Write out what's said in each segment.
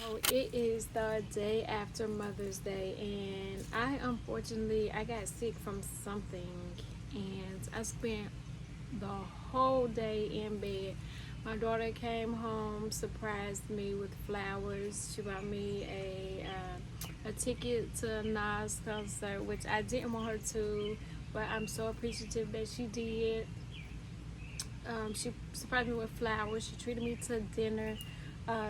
So it is the day after Mother's Day, and I got sick from something, and I spent the whole day in bed. My daughter came home, surprised me with flowers. She bought me a ticket to a Nas concert, which I didn't want her to, but I'm so appreciative that she did. She surprised me with flowers. She treated me to dinner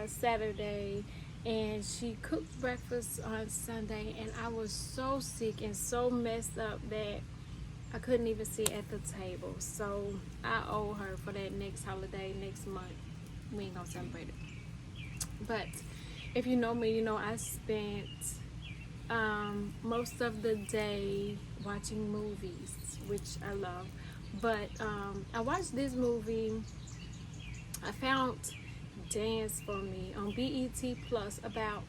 Saturday, and she cooked breakfast on Sunday. And I was so sick and so messed up that I couldn't even sit at the table. So I owe her for that next holiday next month. We ain't gonna celebrate it. But if you know me, you know I spent most of the day watching movies, which I love. But I watched this movie. I found Dance for Me on Betplus about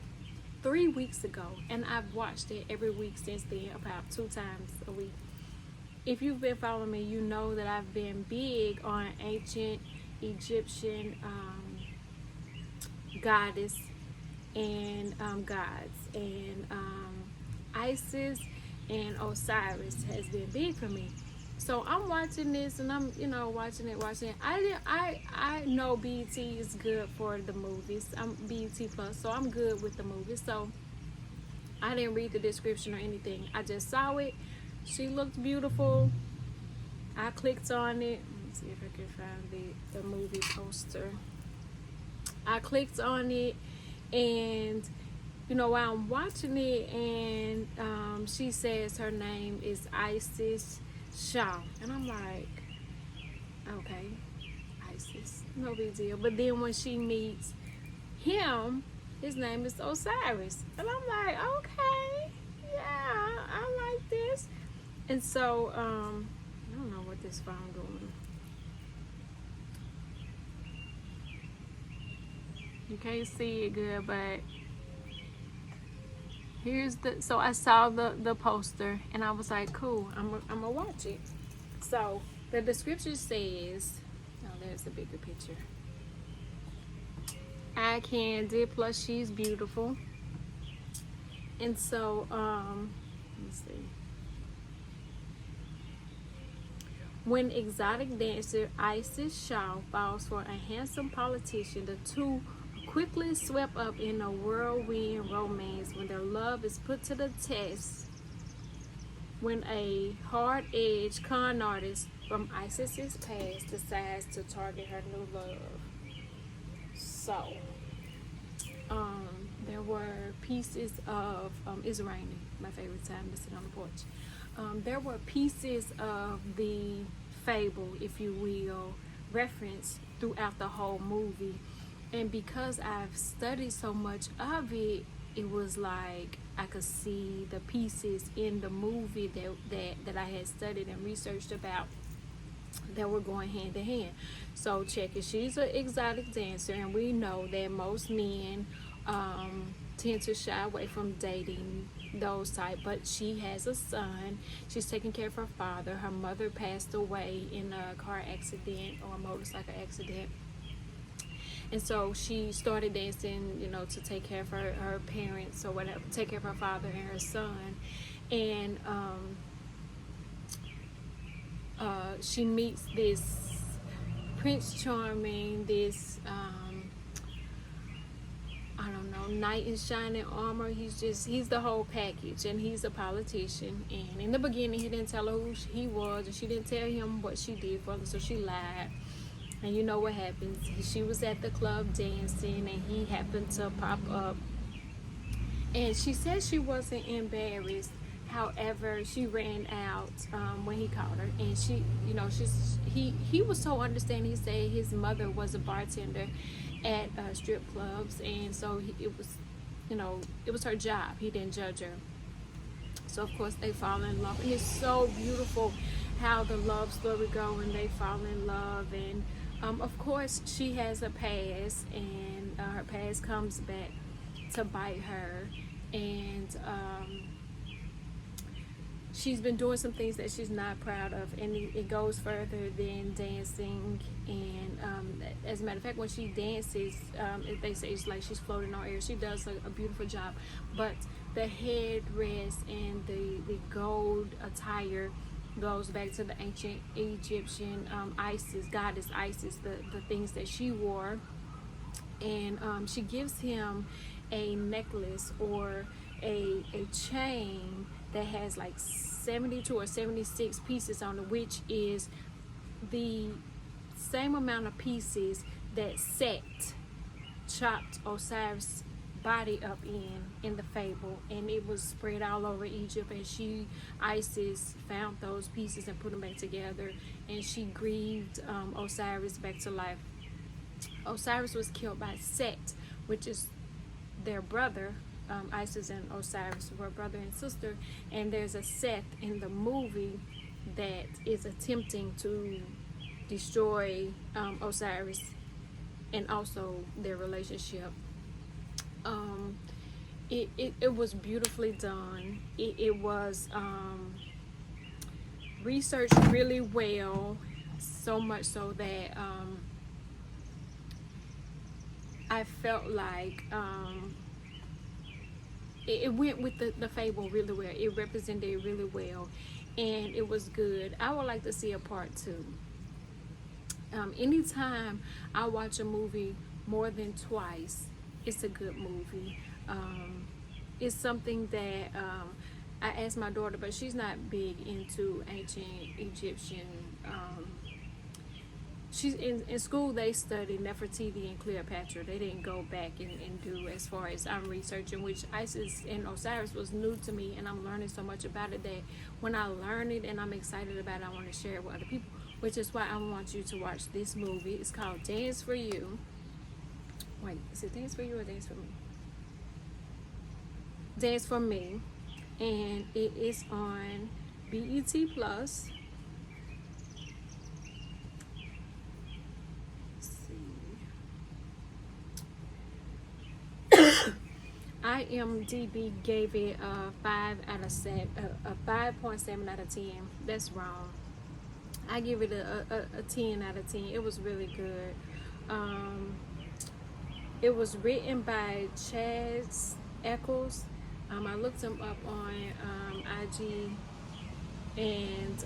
3 weeks ago, and I've watched it every week since then, about 2 times a week. If you've been following me, you know that I've been big on ancient Egyptian goddess and gods, and Isis and Osiris has been big for me. So I'm watching this, and I'm watching it. I know BET is good for the movies. I'm BET Plus, so I'm good with the movies. So I didn't read the description or anything. I just saw it. She looked beautiful. I clicked on it. Let me see if I can find the movie poster. I clicked on it, and while I'm watching it, and she says her name is Isis Shaw, and I'm like, okay, Isis, no big deal. But then when she meets him, his name is Osiris, and I'm like, okay, yeah, I like this. And so I don't know what this phone doing. You can't see it good, but so I saw the poster, and I was like, cool, I'm gonna watch it. So the description says, oh, there's a bigger picture. Eye candy, plus she's beautiful. And so let me see. When exotic dancer Isis Shaw falls for a handsome politician, the two quickly swept up in a whirlwind romance when their love is put to the test when a hard-edged con artist from Isis's past decides to target her new love. So there were pieces of it's raining, my favorite time to sit on the porch. There were pieces of the fable, if you will, referenced throughout the whole movie. And because I've studied so much of it, it was like I could see the pieces in the movie that I had studied and researched about that were going hand in hand. So check it. She's an exotic dancer, and we know that most men tend to shy away from dating those type, but she has a son. She's taking care of her father. Her mother passed away in a car accident or a motorcycle accident. And so she started dancing, to take care of her parents or whatever, take care of her father and her son. And she meets this Prince Charming, this I don't know, knight in shining armor. He's the whole package, and he's a politician. And in the beginning, he didn't tell her who he was, and she didn't tell him what she did for him, so she lied. And you know what happens. She was at the club dancing, and he happened to pop up. And she said she wasn't embarrassed. However, she ran out when he caught her. And he was so understanding. He said his mother was a bartender at strip clubs. And so it was her job. He didn't judge her. So, of course, they fall in love. And it's so beautiful how the love story goes, and they fall in love. And of course, she has a past, and her past comes back to bite her. And she's been doing some things that she's not proud of, and it goes further than dancing. And as a matter of fact, when she dances, they say it's like she's floating on air. She does a beautiful job. But the headdress and the gold attire goes back to the ancient Egyptian goddess Isis, the things that she wore. And she gives him a necklace or a chain that has like 72 or 76 pieces on it, which is the same amount of pieces that Set chopped Osiris' body up in the fable, and it was spread all over Egypt. And Isis found those pieces and put them back together, and she grieved Osiris back to life. Osiris was killed by Set, which is their brother. Isis and Osiris were brother and sister, and there's a Seth in the movie that is attempting to destroy Osiris and also their relationship. It was beautifully done. It was researched really well, so much so that I felt like it went with the fable really well. It represented it really well, and it was good. I would like to see a part 2. Anytime I watch a movie more than twice, it's a good movie. It's something that I asked my daughter, but she's not big into ancient Egyptian. She's in school. They studied Nefertiti and Cleopatra. They didn't go back and do as far as I'm researching, which Isis and Osiris was new to me, and I'm learning so much about it that when I learn it and I'm excited about it, I want to share it with other people, which is why I want you to watch this movie. It's called Dance for You. Wait, is it Dance for You or Dance for Me? Dance for Me, and it is on Betplus. IMDb gave it a 5.7 out of 10. That's wrong. I give it a 10 out of 10. It was really good. It was written by Chaz Eccles. I looked him up on IG, and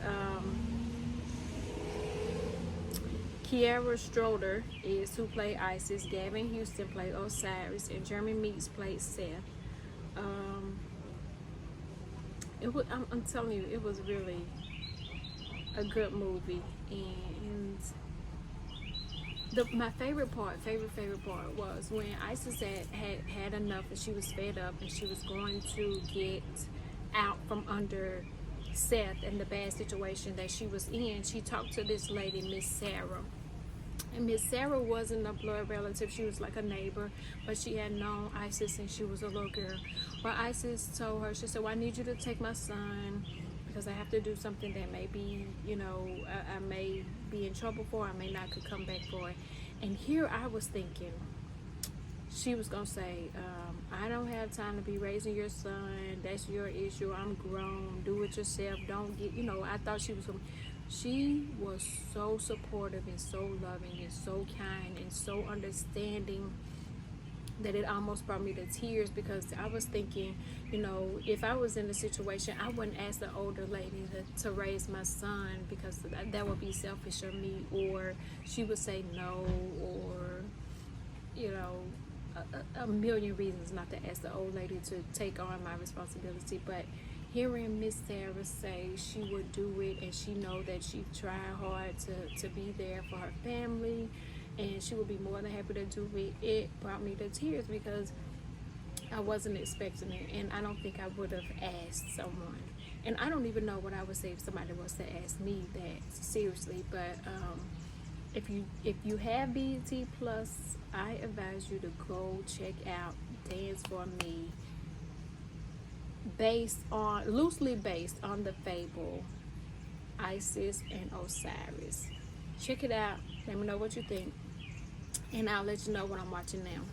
Kiara Stroder is who played Isis, Gavin Houston played Osiris, and Jeremy Meeks played Seth. I'm telling you, it was really a good movie. And my favorite part was when Isis had enough, and she was fed up, and she was going to get out from under Seth and the bad situation that she was in. She talked to this lady, Miss Sarah. And Miss Sarah wasn't a blood relative. She was like a neighbor, but she had known Isis since she was a little girl. But Isis told her, she said, well, I need you to take my son because I have to do something that may be, I may be in trouble for. I may not could come back for it. And here I was thinking, she was going to say, I don't have time to be raising your son. That's your issue. I'm grown. Do it yourself. Don't get, I thought she was going to. She was so supportive and so loving and so kind and so understanding that it almost brought me to tears, because I was thinking, if I was in a situation, I wouldn't ask the older lady to raise my son, because that would be selfish of me, or she would say no, or, a million reasons not to ask the old lady to take on my responsibility. But hearing Miss Sarah say she would do it, and she know that she tried hard to be there for her family, and she would be more than happy to do it, it brought me to tears, because I wasn't expecting it, and I don't think I would have asked someone. And I don't even know what I would say if somebody was to ask me that seriously. But if you have BET Plus, I advise you to go check out Dance for Me, loosely based on the fable Isis and Osiris. Check it out. Let me know what you think, and I'll let you know what I'm watching now.